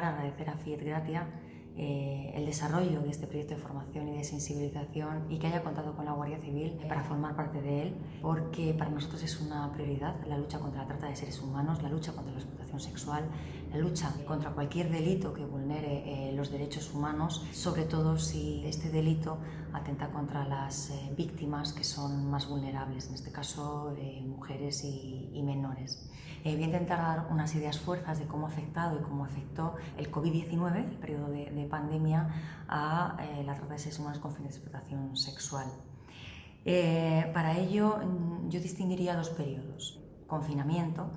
lugar, agradecer a Fiet Gratia el desarrollo de este proyecto de formación y de sensibilización y que haya contado con la Guardia Civil para formar parte de él, porque para nosotros es una prioridad la lucha contra la trata de seres humanos, la lucha contra la explotación sexual, la lucha contra cualquier delito que vulnere los derechos humanos, sobre todo si este delito atenta contra las víctimas que son más vulnerables, en este caso mujeres y menores. Voy a intentar dar unas ideas fuerzas de cómo ha afectado y cómo afectó el COVID-19, el periodo de pandemia, a la trata de seres humanos con fines de explotación sexual. Para ello yo distinguiría dos periodos. Confinamiento,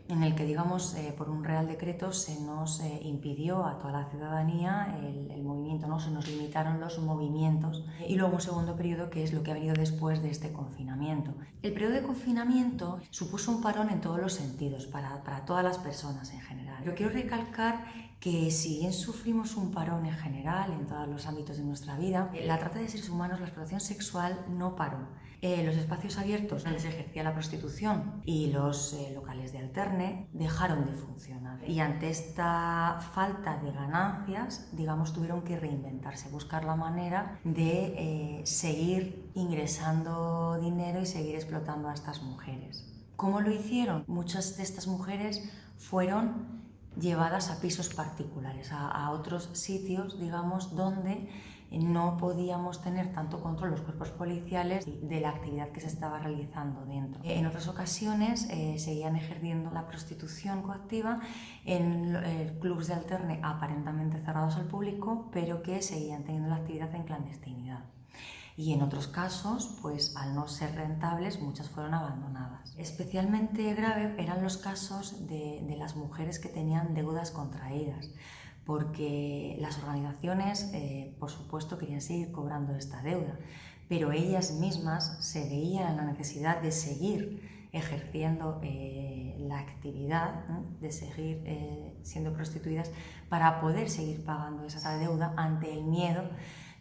en el que, digamos, por un Real Decreto se nos impidió a toda la ciudadanía el movimiento, ¿no? Se nos limitaron los movimientos. Y luego un segundo periodo, que es lo que ha venido después de este confinamiento. El periodo de confinamiento supuso un parón en todos los sentidos, para todas las personas en general. Yo quiero recalcar que si bien sufrimos un parón en general en todos los ámbitos de nuestra vida, la trata de seres humanos, la explotación sexual no paró. Los espacios abiertos donde se ejercía la prostitución y los locales de alterne dejaron de funcionar. Y ante esta falta de ganancias, digamos, tuvieron que reinventarse, buscar la manera de seguir ingresando dinero y seguir explotando a estas mujeres. ¿Cómo lo hicieron? Muchas de estas mujeres fueron llevadas a pisos particulares, a otros sitios, digamos, donde no podíamos tener tanto control los cuerpos policiales de la actividad que se estaba realizando dentro. En otras ocasiones seguían ejerciendo la prostitución coactiva en clubs de alterne aparentemente cerrados al público, pero que seguían teniendo la actividad en clandestinidad. Y en otros casos, pues al no ser rentables, muchas fueron abandonadas. Especialmente grave eran los casos de las mujeres que tenían deudas contraídas, porque las organizaciones, por supuesto, querían seguir cobrando esta deuda, pero ellas mismas se veían en la necesidad de seguir ejerciendo la actividad, ¿no? De seguir siendo prostituidas para poder seguir pagando esa deuda ante el miedo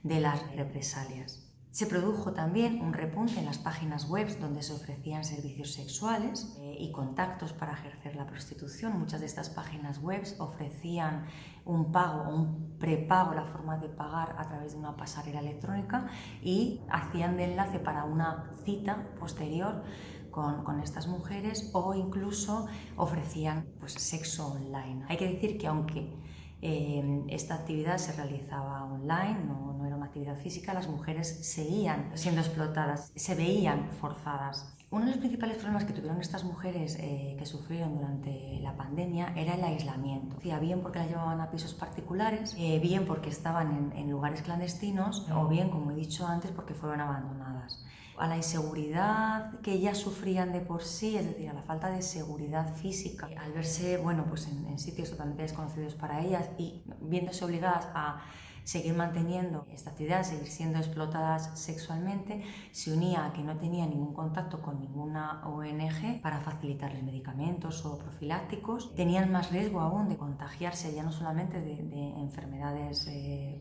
de las represalias. Se produjo también un repunte en las páginas web donde se ofrecían servicios sexuales y contactos para ejercer la prostitución. Muchas de estas páginas web ofrecían un pago o un prepago, la forma de pagar a través de una pasarela electrónica, y hacían de enlace para una cita posterior con estas mujeres, o incluso ofrecían pues, sexo online. Hay que decir que aunque esta actividad se realizaba online, no era una actividad física, las mujeres seguían siendo explotadas, se veían forzadas. Uno de los principales problemas que tuvieron estas mujeres que sufrieron durante la pandemia era el aislamiento. Bien porque las llevaban a pisos particulares, bien porque estaban en lugares clandestinos, o bien, como he dicho antes, porque fueron abandonadas. A la inseguridad que ellas sufrían de por sí, es decir, a la falta de seguridad física, al verse pues en sitios totalmente desconocidos para ellas y viéndose obligadas a seguir manteniendo esta actividad, seguir siendo explotadas sexualmente, se unía a que no tenían ningún contacto con ninguna ONG para facilitarles medicamentos o profilácticos. Tenían más riesgo aún de contagiarse ya no solamente de enfermedades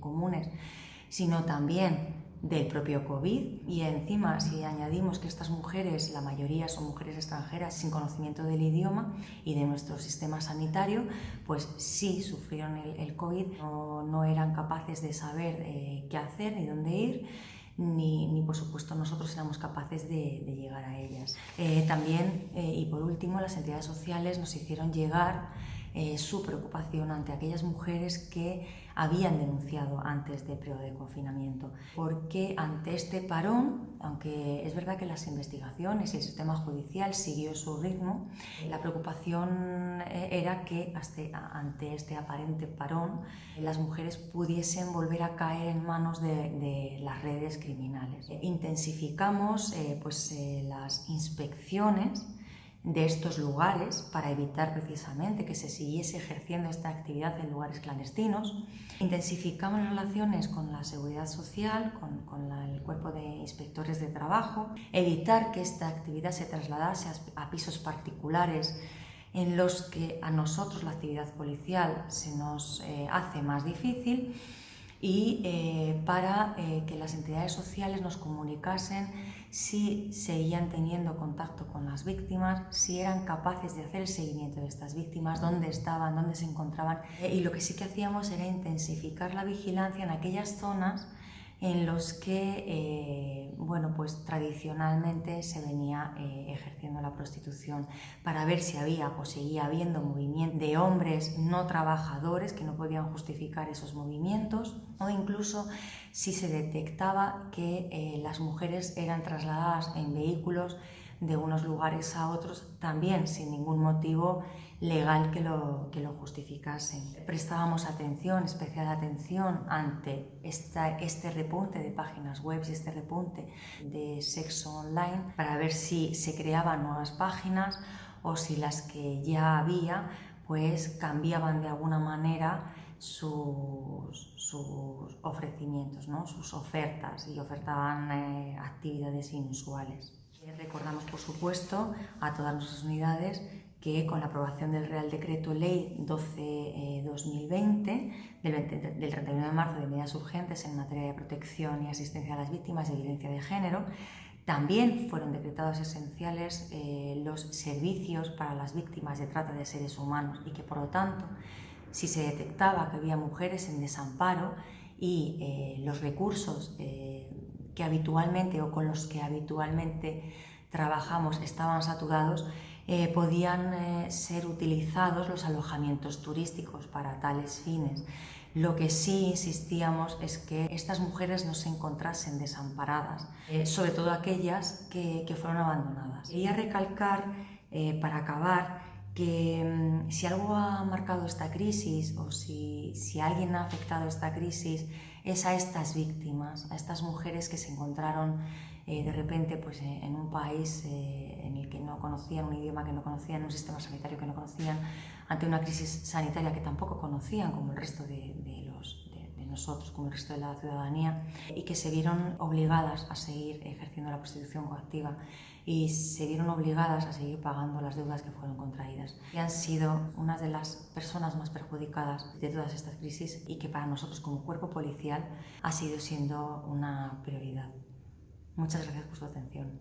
comunes, sino también del propio COVID, y encima si añadimos que estas mujeres, la mayoría son mujeres extranjeras sin conocimiento del idioma y de nuestro sistema sanitario, pues sí sufrieron el COVID, no eran capaces de saber qué hacer ni dónde ir, ni por supuesto nosotros éramos capaces de llegar a ellas. También, y por último, las entidades sociales nos hicieron llegar su preocupación ante aquellas mujeres que habían denunciado antes del periodo de confinamiento, porque ante este parón, aunque es verdad que las investigaciones y el sistema judicial siguió su ritmo, la preocupación era que ante este aparente parón las mujeres pudiesen volver a caer en manos de las redes criminales. Intensificamos las inspecciones de estos lugares para evitar precisamente que se siguiese ejerciendo esta actividad en lugares clandestinos. Intensificamos las relaciones con la seguridad social, con el cuerpo de inspectores de trabajo, evitar que esta actividad se trasladase a pisos particulares en los que a nosotros la actividad policial se nos hace más difícil, y para que las entidades sociales nos comunicasen si seguían teniendo contacto con las víctimas, si eran capaces de hacer el seguimiento de estas víctimas, dónde estaban, dónde se encontraban. Y lo que sí que hacíamos era intensificar la vigilancia en aquellas zonas en los que pues tradicionalmente se venía ejerciendo la prostitución, para ver si había o seguía habiendo movimiento de hombres no trabajadores que no podían justificar esos movimientos, o incluso si se detectaba que las mujeres eran trasladadas en vehículos de unos lugares a otros, también sin ningún motivo legal que lo justificasen. Prestábamos atención, especial atención ante este repunte de páginas web y este repunte de sexo online, para ver si se creaban nuevas páginas o si las que ya había pues cambiaban de alguna manera sus ofrecimientos, ¿no? Sus ofertas, y ofertaban actividades inusuales. Recordamos, por supuesto, a todas nuestras unidades que con la aprobación del Real Decreto Ley 12/2020 del 31 de marzo de medidas urgentes en materia de protección y asistencia a las víctimas de violencia de género, también fueron decretados esenciales los servicios para las víctimas de trata de seres humanos, y que por lo tanto, si se detectaba que había mujeres en desamparo y los recursos que habitualmente o con los que habitualmente trabajamos estaban saturados, podían ser utilizados los alojamientos turísticos para tales fines. Lo que sí insistíamos es que estas mujeres no se encontrasen desamparadas, sobre todo aquellas que fueron abandonadas. Quería recalcar, para acabar, que si algo ha marcado esta crisis, o si alguien ha afectado esta crisis, es a estas víctimas, a estas mujeres que se encontraron de repente pues, en un país en el que no conocían, un idioma que no conocían, un sistema sanitario que no conocían, ante una crisis sanitaria que tampoco conocían, como el resto de nosotros, como el resto de la ciudadanía, y que se vieron obligadas a seguir ejerciendo la prostitución coactiva y se vieron obligadas a seguir pagando las deudas que fueron contraídas. Y han sido una de las personas más perjudicadas de todas estas crisis, y que para nosotros como cuerpo policial ha sido siendo una prioridad. Muchas gracias por su atención.